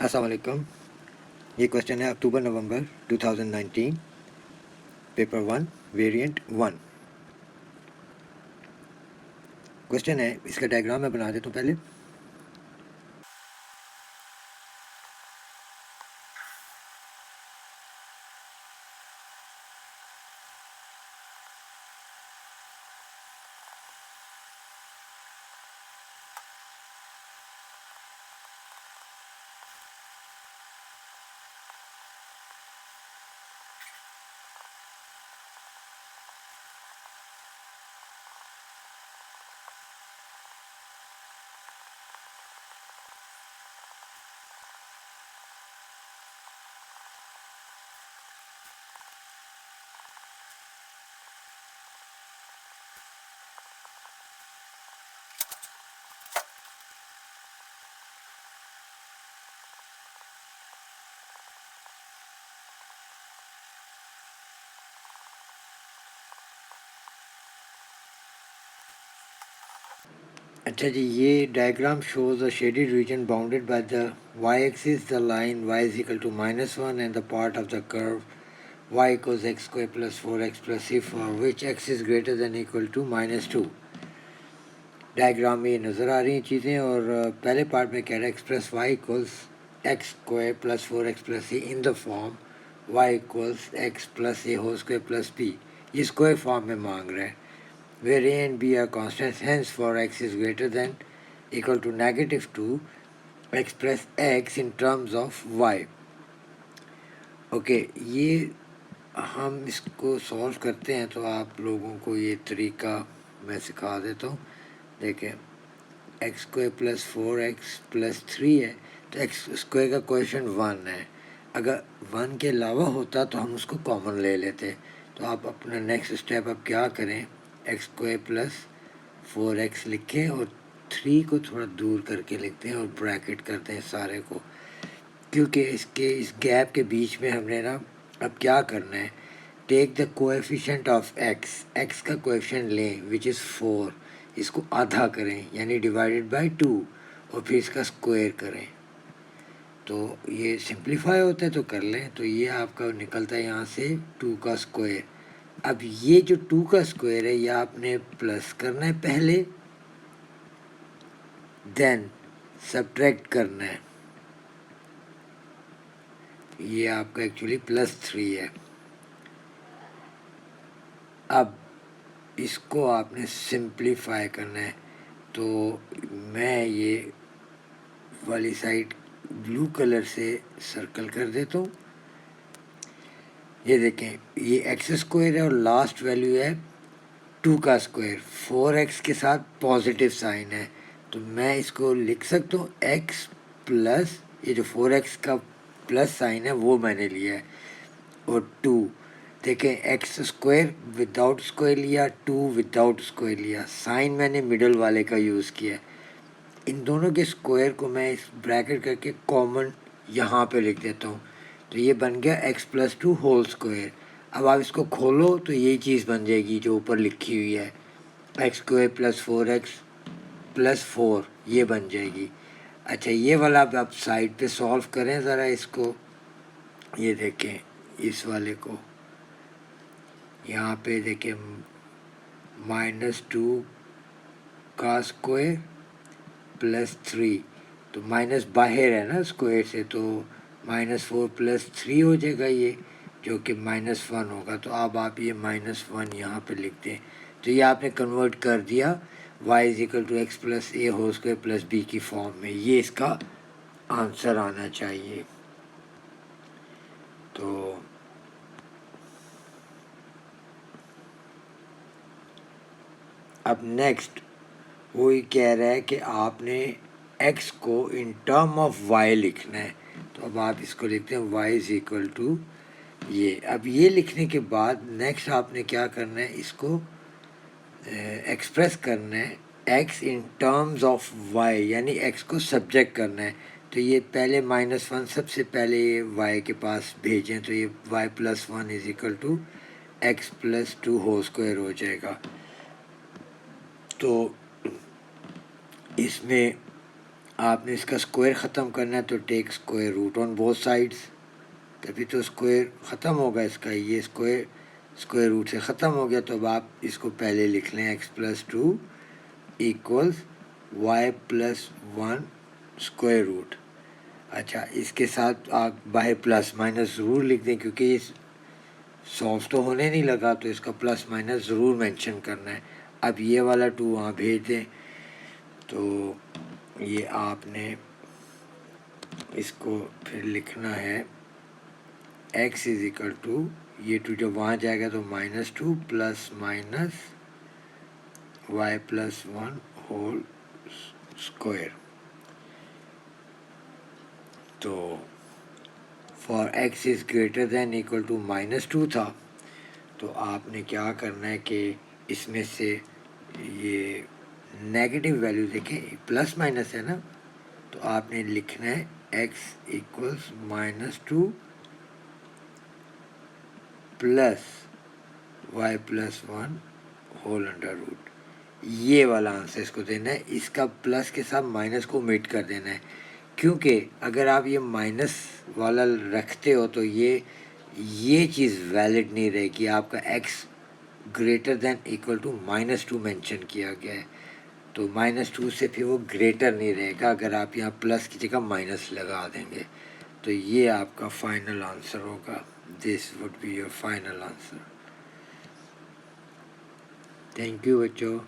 अस्सलाम वालेकुम। ये क्वेश्चन है अक्टूबर नवंबर 2019, पेपर 1, वेरिएंट 1। क्वेश्चन है, इसका डायग्राम मैं बना देता हूँ पहले। अच्छा जी, ये diagram shows a shaded region bounded by the y axis, the line y is equal to -1 and the part of the curve y equals x square plus 4x plus c for which x is greater than equal to -2। Diagram में ये नज़र आ रही हैं चीज़ें, और पहले part में कह रहा है express y equals x square plus 4x plus c in the form y equals x plus a whole square plus b। ये स्क्वायर फॉर्म में मांग रहा है, where a and b are constants, hence for x is greater than equal to -2, express x in terms of y। Okay, ये हम इसको solve करते हैं तो आप लोगों को ये तरीका मैं सिखा देता हूँ। देखें, x square plus 4x plus 3 है, तो एक्स स्क्वायर का कोएफिशिएंट 1 है। अगर 1 के अलावा होता तो हम उसको कॉमन ले लेते। तो आप अपना नेक्स्ट स्टेप अब क्या करें, एक्स स्क्वायर प्लस 4x लिखें और 3 को थोड़ा दूर करके लिखते हैं और ब्रैकेट करते हैं सारे को, क्योंकि इस गैप के बीच में हमने ना अब क्या करना है, take the coefficient of x का कोएफिशिएंट लें विच इज़ 4, इसको आधा करें यानी डिवाइडेड बाय 2 और फिर इसका स्क्वायर करें। तो ये सिंप्लीफाई होता है तो कर लें, तो ये आपका निकलता है यहाँ से 2 का स्क्वायर। अब ये जो 2 का स्क्वायर है ये आपने प्लस करना है पहले, देन सब्ट्रैक्ट करना है। ये आपका एक्चुअली +3 है। अब इसको आपने सिंप्लीफाई करना है, तो मैं ये वाली साइड ब्लू कलर से सर्कल कर देता हूँ। ये देखें, ये एक्स स्क्वायर है और लास्ट वैल्यू है 2 का स्क्वायर, 4x के साथ पॉजिटिव साइन है, तो मैं इसको लिख सकता हूँ x प्लस ये जो 4x का प्लस साइन है वो मैंने लिया है, और 2 देखें, एक्स स्क्वायर विदाउट स्क्वायर लिया, 2 विदाउट स्क्वायर लिया, साइन मैंने मिडल वाले का यूज़ किया। इन दोनों के स्क्वायर को मैं इस ब्रैकेट करके कॉमन यहाँ पे लिख देता हूँ, तो ये बन गया x प्लस 2 होल स्क्वायर। अब आप इसको खोलो तो ये चीज़ बन जाएगी जो ऊपर लिखी हुई है, x square plus 4x plus 4, ये बन जाएगी। अच्छा, ये वाला अब आप साइड पे सॉल्व करें ज़रा इसको। ये देखें, इस वाले को यहाँ पे देखें, -2 का स्क्वायर प्लस 3, तो माइनस बाहर है ना स्क्वायर से, तो -4 प्लस 3 हो जाएगा ये, जो कि -1 होगा। तो अब आप ये -1 यहाँ पे लिखते हैं, तो ये आपने कन्वर्ट कर दिया y is equal to x plus a whole square plus b की फॉर्म में। ये इसका आंसर आना चाहिए। तो अब नेक्स्ट वही कह रहा है कि आपने x को इन टर्म ऑफ y लिखना है, तो अब आप इसको लिखते हैं y इज इक्वल टू ये। अब ये लिखने के बाद नेक्स्ट आपने क्या करना है, इसको एक्सप्रेस करना है x in terms of y, यानी x को सब्जेक्ट करना है। तो ये पहले -1 सबसे पहले ये y के पास भेजें, तो ये y plus 1 is equal to x plus 2 whole square हो जाएगा। तो इसमें آپ نے اس کا اسکوائر ختم کرنا ہے تو take square root on both sides, تبھی تو اسکوائر ختم ہوگا اس کا. یہ اسکوائر روٹ سے ختم ہو گیا، تو اب آپ اس کو پہلے لکھ لیں x+2 equals y+1 square root. اچھا، اس کے ساتھ آپ باہر پلس مائنس ضرور لکھ دیں، کیونکہ یہ سالو تو ہونے نہیں لگا، تو اس کا پلس مائنس ضرور مینشن کرنا ہے. اب یہ والا 2 وہاں بھیج دیں. تو یہ آپ نے اس کو پھر لکھنا ہے x=، یہ 2 جب وہاں جائے گا تو -2 plus minus y+1 whole square. تو فار x= -2 تھا، تو آپ نے کیا کرنا ہے کہ اس میں سے یہ نیگیٹو ویلیو دیکھیں، پلس مائنس ہے نا، تو آپ نے لکھنا ہے x=-2 plus y+1 whole under root. یہ والا آنسر اس کو دینا ہے. اس کا پلس کے ساتھ مائنس کو میٹ کر دینا ہے، کیونکہ اگر آپ یہ مائنس والا رکھتے ہو تو یہ چیز ویلڈ نہیں رہے گی. آپ کا x== -2 مینشن کیا گیا ہے، تو -2 سے پھر وہ گریٹر نہیں رہے گا اگر آپ یہاں پلس کی جگہ مائنس لگا دیں گے. تو یہ آپ کا فائنل آنسر ہوگا. This would be your final answer. Thank you بچوں.